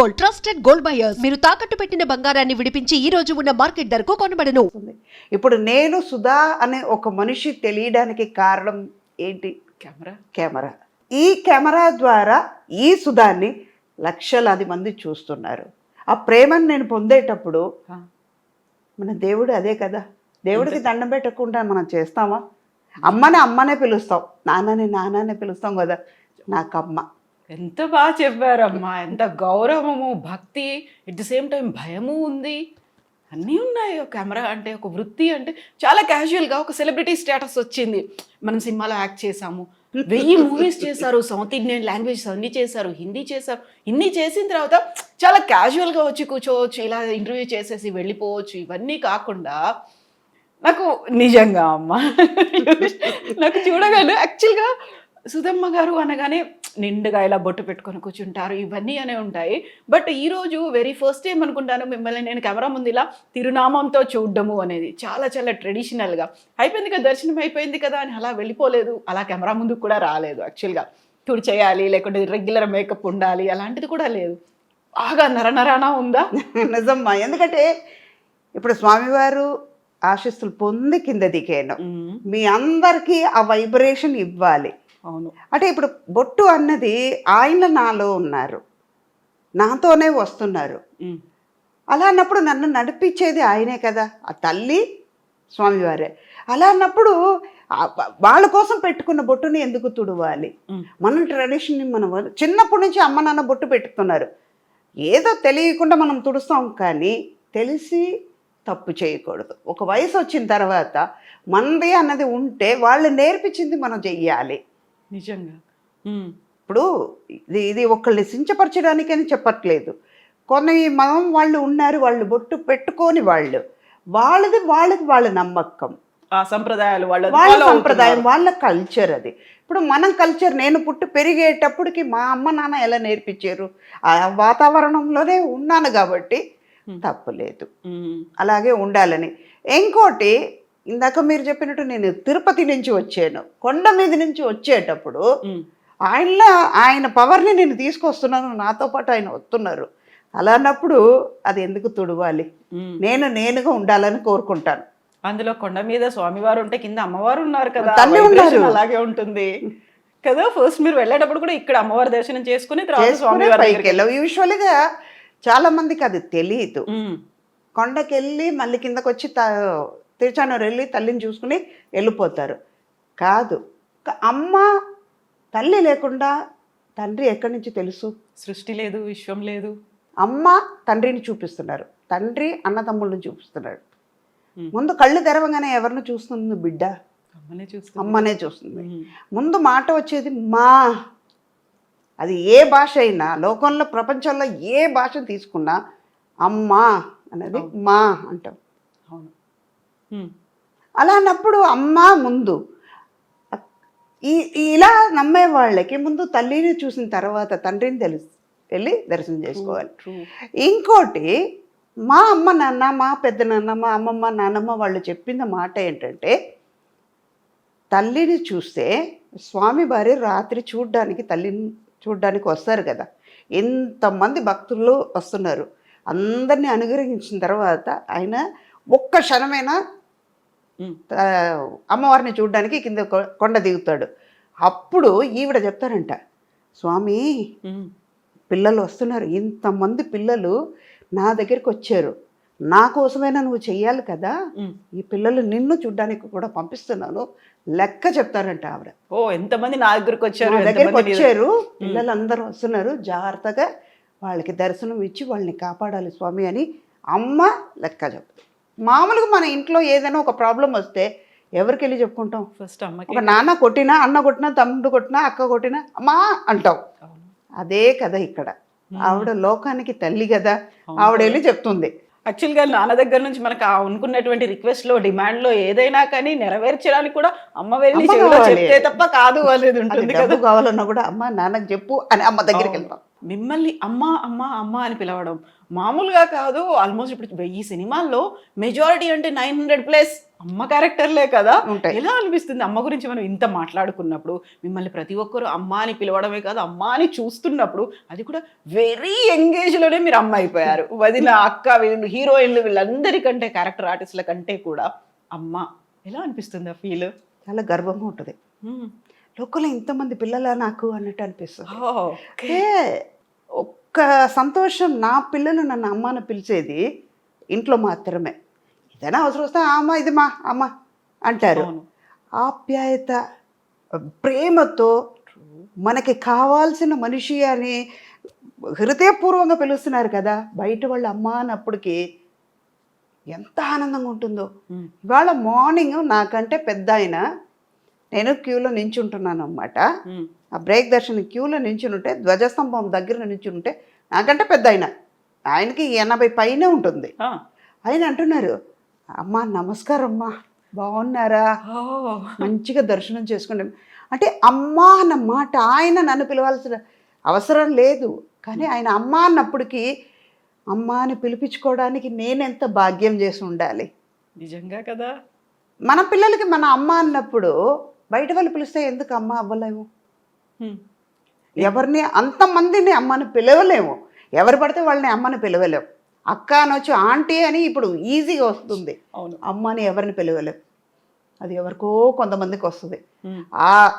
Gold, trusted gold buyers. మీరు తాకట్టు పెట్టిన బంగారాన్ని విడిపించి ఈ రోజు ఉన్న మార్కెట్ ధరకు కొనబడను. ఇప్పుడు నేను సుధా అనే ఒక మనిషి తెలియడానికి కారణం ఏంటి? కెమెరా. ఈ కెమెరా ద్వారా ఈ సుధాన్ని లక్షలాది మంది చూస్తున్నారు. ఆ ప్రేమను నేను పొందేటప్పుడు మన దేవుడు అదే కదా, దేవుడికి దండం పెట్టకుండా మనం చేస్తామా? అమ్మనే పిలుస్తాం, నాన్ననే పిలుస్తాం కదా. నాకు అమ్మ. ఎంత బాగా చెప్పారమ్మా, ఎంత గౌరవము, భక్తి, ఎట్ ది సేమ్ టైం భయము ఉంది, అన్నీ ఉన్నాయి. ఒక కెమెరా అంటే, ఒక వృత్తి అంటే చాలా క్యాజువల్గా ఒక సెలబ్రిటీ స్టేటస్ వచ్చింది. మనం సినిమాలో యాక్ట్ చేసాము, 1000 మూవీస్ చేశారు, సౌత్ ఇండియన్ లాంగ్వేజ్ అన్నీ చేశారు, హిందీ చేశారు. ఇన్ని చేసిన తర్వాత చాలా క్యాజువల్గా వచ్చి కూర్చోవచ్చు, ఇలా ఇంటర్వ్యూ చేసేసి వెళ్ళిపోవచ్చు. ఇవన్నీ కాకుండా నాకు నిజంగా అమ్మ నాకు చూడగానే యాక్చువల్గా సుధమ్మ గారు అనగానే నిండుగా ఇలా బొట్టు పెట్టుకొని కూర్చుంటారు, ఇవన్నీ అనే ఉంటాయి. బట్ ఈరోజు వెరీ ఫస్ట్ టైం అనుకుంటాను మిమ్మల్ని నేను కెమెరా ముందు ఇలా తిరునామంతో చూడడము అనేది. చాలా చాలా ట్రెడిషనల్గా అయిపోయింది కదా, దర్శనం అయిపోయింది కదా అని అలా వెళ్ళిపోలేదు, అలా కెమెరా ముందు కూడా రాలేదు. యాక్చువల్గా తుడి చేయాలి, లేకుంటే రెగ్యులర్ మేకప్ ఉండాలి, అలాంటిది కూడా లేదు. బాగా నరనరానా ఉందా? నిజమ్మా. ఎందుకంటే ఇప్పుడు స్వామివారు ఆశీస్సులు పొంది కింద దిగాను, మీ అందరికీ ఆ వైబ్రేషన్ ఇవ్వాలి. అవును. అంటే ఇప్పుడు బొట్టు అన్నది ఆయన నాలో ఉన్నారు, నాతోనే వస్తున్నారు. అలా అన్నప్పుడు నన్ను నడిపించేది ఆయనే కదా, ఆ తల్లి స్వామివారే. అలా అన్నప్పుడు వాళ్ళ కోసం పెట్టుకున్న బొట్టుని ఎందుకు తుడవాలి? మన ట్రెడిషన్ని మనం చిన్నప్పటి నుంచి అమ్మ నాన్న బొట్టు పెట్టుకున్నారు, ఏదో తెలియకుండా మనం తుడుస్తాం. కానీ తెలిసి తప్పు చేయకూడదు. ఒక వయసు వచ్చిన తర్వాత మనది అన్నది ఉంటే వాళ్ళు నేర్పించింది మనం చెయ్యాలి. నిజంగా. ఇప్పుడు ఇది ఒకళ్ళని సించపరచడానికని చెప్పట్లేదు. కొన్ని మనం వాళ్ళు ఉన్నారు, వాళ్ళు బొట్టు పెట్టుకొని వాళ్ళది వాళ్ళ నమ్మకం, ఆ సంప్రదాయాలు వాళ్ళ సంప్రదాయం, వాళ్ళ కల్చర్ అది. ఇప్పుడు మనం కల్చర్, నేను పుట్టి పెరిగేటప్పటికి మా అమ్మ నాన్న ఎలా నేర్పించారు, ఆ వాతావరణంలోనే ఉన్నాను కాబట్టి తప్పులేదు, అలాగే ఉండాలని. ఇంకోటి, ఇందాక మీరు చెప్పినట్టు నేను తిరుపతి నుంచి వచ్చాను, కొండ మీద నుంచి వచ్చేటప్పుడు ఆయన పవర్ని నేను తీసుకొస్తున్నాను, నాతో పాటు ఆయన వస్తున్నారు. అలా అన్నప్పుడు అది ఎందుకు తుడవాలి? నేనుగా ఉండాలని కోరుకుంటాను. అందులో కొండ మీద స్వామివారు ఉంటే కింద అమ్మవారు ఉన్నారు కదా, తల్లి ఉన్నారు, అలాగే ఉంటుంది కదా. ఫస్ట్ మీరు వెళ్ళేటప్పుడు కూడా ఇక్కడ అమ్మవారి దర్శనం చేసుకుని తర్వాత స్వామివారి పైకి వెళ్ళాం. యూజువల్గా చాలా మందికి అది తెలియదు. కొండకి వెళ్ళి మళ్ళీ కిందకు వచ్చి తిరుచానూరు వెళ్ళి తల్లిని చూసుకుని వెళ్ళిపోతారు. కాదు, అమ్మ తల్లి లేకుండా తండ్రి ఎక్కడి నుంచి తెలుసు? సృష్టి లేదు, విశ్వం లేదు. అమ్మ తండ్రిని చూపిస్తున్నారు, తండ్రి అన్నదమ్ముళ్ళని చూపిస్తున్నాడు. ముందు కళ్ళు తెరవగానే ఎవరిని చూస్తుంది బిడ్డ? అమ్మనే చూస్తుంది. ముందు మాట వచ్చేది మా. అది ఏ భాష అయినా, లోకంలో ప్రపంచంలో ఏ భాష తీసుకున్నా అమ్మ అనేది మా అంటాం. అలా అన్నప్పుడు అమ్మ ముందు. ఇలా నమ్మే వాళ్ళకి ముందు తల్లిని చూసిన తర్వాత తండ్రిని వెళ్ళి దర్శనం చేసుకోవాలి. ఇంకోటి, మా అమ్మ నాన్న, మా పెద్ద నాన్న, మా అమ్మమ్మ నాన్నమ్మ వాళ్ళు చెప్పిన మాట ఏంటంటే, తల్లిని చూస్తే స్వామి వారి రాత్రి తల్లిని చూడ్డానికి వస్తారు కదా, ఎంతమంది భక్తులు వస్తున్నారు, అందరినీ అనుగ్రహించిన తర్వాత ఆయన ఒక్క క్షణమైనా అమ్మవారిని చూడడానికి కింద కొండ దిగుతాడు. అప్పుడు ఈవిడ చెప్తారంట, స్వామి పిల్లలు వస్తున్నారు, ఇంతమంది పిల్లలు నా దగ్గరికి వచ్చారు, నా కోసమైనా నువ్వు చెయ్యాలి కదా, ఈ పిల్లలు నిన్ను చూడ్డానికి కూడా పంపిస్తున్నాను లెక్క చెప్తారంట ఆవిడ. ఎంతమంది నా దగ్గరికి వచ్చారు, పిల్లలు అందరూ వస్తున్నారు, జాగ్రత్తగా వాళ్ళకి దర్శనం ఇచ్చి వాళ్ళని కాపాడాలి స్వామి అని అమ్మ లెక్క చెప్తారు. మామూలుగా మన ఇంట్లో ఏదైనా ఒక ప్రాబ్లం వస్తే ఎవరికి వెళ్ళి చెప్పుకుంటాం? ఫస్ట్ అమ్మ. ఒక నాన్న కొట్టినా, అన్న కొట్టినా, తమ్ముడు కొట్టినా, అక్క కొట్టినా అమ్మా అంటాం. అదే కదా ఇక్కడ, ఆవిడ లోకానికి తల్లి కదా, ఆవిడ వెళ్ళి చెప్తుంది. యాక్చువల్గా నాన్న దగ్గర నుంచి మనకు అనుకున్నటువంటి రిక్వెస్ట్లో, డిమాండ్లో ఏదైనా కానీ నెరవేర్చడానికి కూడా అమ్మ వెళ్ళి చెప్తే తప్ప కాదు అనేది ఉంటుంది కదా. కావాలన్నా కూడా అమ్మ నాన్నకి చెప్పు అని అమ్మ దగ్గరికి వెళ్తాం. మిమ్మల్ని అమ్మ అమ్మ అమ్మ అని పిలవడం మామూలుగా కాదు. ఆల్మోస్ట్ ఇప్పుడు 1000 సినిమాల్లో మెజారిటీ అంటే 900+ అమ్మ క్యారెక్టర్లే కదా. ఉంటాయి. ఎలా అనిపిస్తుంది అమ్మ గురించి మనం ఇంత మాట్లాడుకున్నప్పుడు? మిమ్మల్ని ప్రతి ఒక్కరు అమ్మ అని పిలవడమే కాదు, అమ్మ అని చూస్తున్నప్పుడు అది కూడా వెరీ లోనే మీరు అమ్మ అయిపోయారు. వదిన, అక్క, వీళ్ళు హీరోయిన్లు వీళ్ళందరికంటే క్యారెక్టర్ ఆర్టిస్టుల కంటే కూడా అమ్మ. ఎలా అనిపిస్తుంది ఆ ఫీల్? చాలా గర్వంగా ఉంటుంది. లోకంలో ఇంతమంది పిల్లలా నాకు అన్నట్టు అనిపిస్తుంది. ఏ ఒక్క సంతోషం, నా పిల్లలు నన్ను అమ్మ అని పిలిచేది ఇంట్లో మాత్రమే. ఏదైనా అవసరం వస్తే అమ్మ ఇది మా అమ్మ అంటారు. ఆప్యాయత, ప్రేమతో మనకి కావాల్సిన మనిషి అని హృదయపూర్వంగా పిలుస్తున్నారు కదా. బయట వాళ్ళు అమ్మ అన్నప్పటికీ ఎంత ఆనందంగా ఉంటుందో. ఇవాళ మార్నింగ్ నాకంటే పెద్ద ఆయన, నేను క్యూలో నించుంటున్నాను అన్నమాట. ఆ బ్రేక్ దర్శనం క్యూలో నించుంటే, ధ్వజస్తంభం దగ్గర నించుంటే నాకంటే పెద్ద ఆయన, ఆయనకి 80 పైనే ఉంటుంది. ఆయన అంటున్నారు, అమ్మ నమస్కారం అమ్మా, బాగున్నారా, మంచిగా దర్శనం చేసుకోండి అంటే. అమ్మ అన్న మాట ఆయన నన్ను పిలవాల్సిన అవసరం లేదు, కానీ ఆయన అమ్మ అన్నప్పటికీ అమ్మ అని పిలిపించుకోవడానికి నేనెంత భాగ్యం చేసి ఉండాలి. నిజంగా కదా. మన పిల్లలకి మన అమ్మ అన్నప్పుడు బయట వాళ్ళు పిలిస్తే ఎందుకు అమ్మ అవ్వలేము? ఎవరిని అంతమందిని అమ్మని పిలవలేము. ఎవరు పడితే వాళ్ళని అమ్మని పిలవలేము. అక్క అనొచ్చు, ఆంటీ అని ఇప్పుడు ఈజీగా వస్తుంది. అవును, అమ్మని ఎవరిని పిలవలేము. అది ఎవరికో కొంతమందికి వస్తుంది.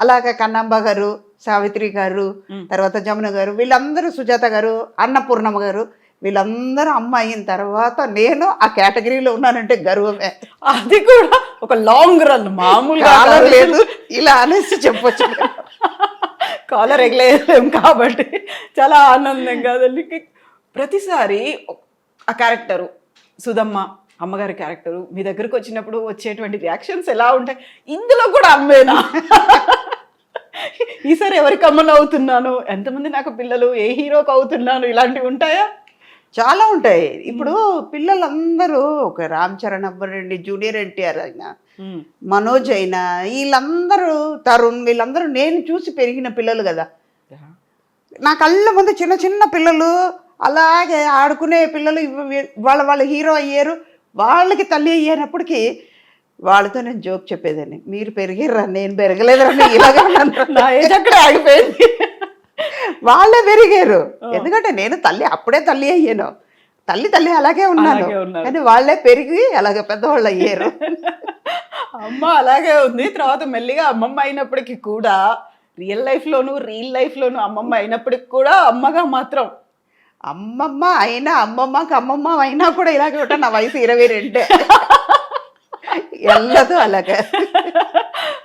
అలాగే కన్నాంబ గారు, సావిత్రి గారు, తర్వాత జమున గారు, వీళ్ళందరూ, సుజాత గారు, అన్నపూర్ణమ్మ గారు, వీళ్ళందరూ అమ్మ అయిన తర్వాత నేను ఆ కేటగిరీలో ఉన్నానంటే గర్వమే. అది కూడా ఒక లాంగ్ రన్, మామూలుగా లేదు ఇలా అనేసి చెప్పొచ్చు. కాలర్ ఎగలేం కాబట్టి చాలా ఆనందంగా. ప్రతిసారి ఆ క్యారెక్టరు సుధమ్మ, అమ్మగారి క్యారెక్టరు మీ దగ్గరకు వచ్చినప్పుడు వచ్చేటువంటి రియాక్షన్స్ ఎలా ఉంటాయి? ఇందులో కూడా అమ్మేనా? ఈసారి ఎవరికి అమ్మను అవుతున్నాను, ఎంతమంది నాకు పిల్లలు, ఏ హీరోకి అవుతున్నాను, ఇలాంటివి ఉంటాయా? చాలా ఉంటాయి. ఇప్పుడు పిల్లలందరూ ఒక రామ్ చరణ్ అవ్వరండి, జూనియర్ ఎన్టీఆర్ అయినా, మనోజ్ అయినా, వీళ్ళందరూ, తరుణ్, వీళ్ళందరూ నేను చూసి పెరిగిన పిల్లలు కదా. నా కళ్ళ ముందు చిన్న చిన్న పిల్లలు అలాగే ఆడుకునే పిల్లలు వాళ్ళ హీరో అయ్యారు, వాళ్ళకి తల్లి అయ్యేటప్పటికి వాళ్ళతో నేను జోక్ చెప్పేదాన్ని, మీరు పెరిగిర్రా నేను పెరగలేదురా, ఇలాగే నా ఏజ్ అక్కడే ఆగిపోయింది. వాళ్ళే పెరిగారు. ఎందుకంటే నేను అప్పుడే తల్లి అయ్యాను, తల్లి అలాగే ఉన్నాను, కానీ వాళ్ళే పెరిగి అలాగే పెద్దవాళ్ళు అయ్యారు. అమ్మ అలాగే ఉంది. తర్వాత మెల్లిగా అమ్మమ్మ అయినప్పటికీ కూడా రియల్ లైఫ్లోను అమ్మమ్మ అయినప్పటికి కూడా అమ్మగా మాత్రం, అమ్మమ్మ అయినా అమ్మమ్మకి అమ్మమ్మ అయినా కూడా ఇలాగే ఉంటా. నా వయసు 22 ఎల్లదు అలాగే.